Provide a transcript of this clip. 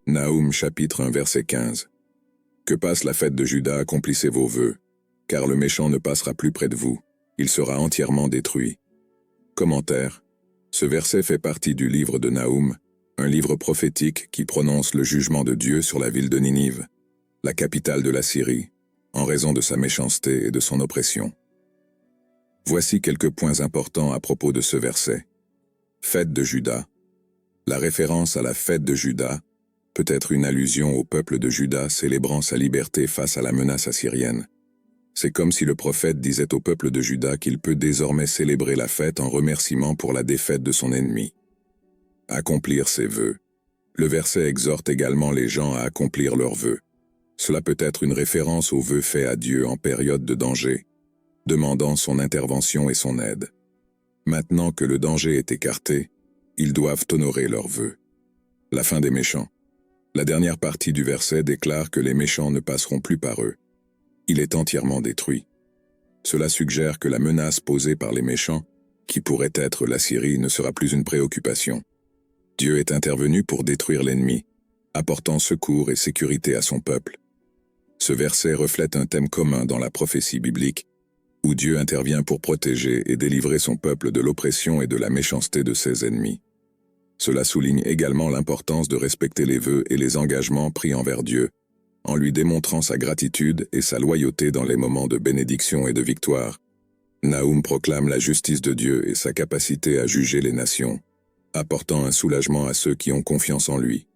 Naoum chapitre 1 verset 15. Que passe la fête de Juda, accomplissez vos vœux, car le méchant ne passera plus près de vous, il sera entièrement détruit. Commentaire. Ce verset fait partie du livre de Naoum, un livre prophétique qui prononce le jugement de Dieu sur la ville de Ninive, la capitale de la Syrie, en raison de sa méchanceté et de son oppression. Voici quelques points importants à propos de ce verset. Fête de Juda. La référence à la fête de Juda peut être une allusion au peuple de Juda célébrant sa liberté face à la menace assyrienne. C'est comme si le prophète disait au peuple de Juda qu'il peut désormais célébrer la fête en remerciement pour la défaite de son ennemi. Accomplir ses vœux. Le verset exhorte également les gens à accomplir leurs vœux. Cela peut être une référence aux vœux faits à Dieu en période de danger, demandant son intervention et son aide. Maintenant que le danger est écarté, ils doivent honorer leurs vœux. La fin des méchants. La dernière partie du verset déclare que les méchants ne passeront plus par eux. Il est entièrement détruit. Cela suggère que la menace posée par les méchants, qui pourrait être la Syrie, ne sera plus une préoccupation. Dieu est intervenu pour détruire l'ennemi, apportant secours et sécurité à son peuple. Ce verset reflète un thème commun dans la prophétie biblique, où Dieu intervient pour protéger et délivrer son peuple de l'oppression et de la méchanceté de ses ennemis. Cela souligne également l'importance de respecter les vœux et les engagements pris envers Dieu, en lui démontrant sa gratitude et sa loyauté dans les moments de bénédiction et de victoire. Naoum proclame la justice de Dieu et sa capacité à juger les nations, apportant un soulagement à ceux qui ont confiance en lui.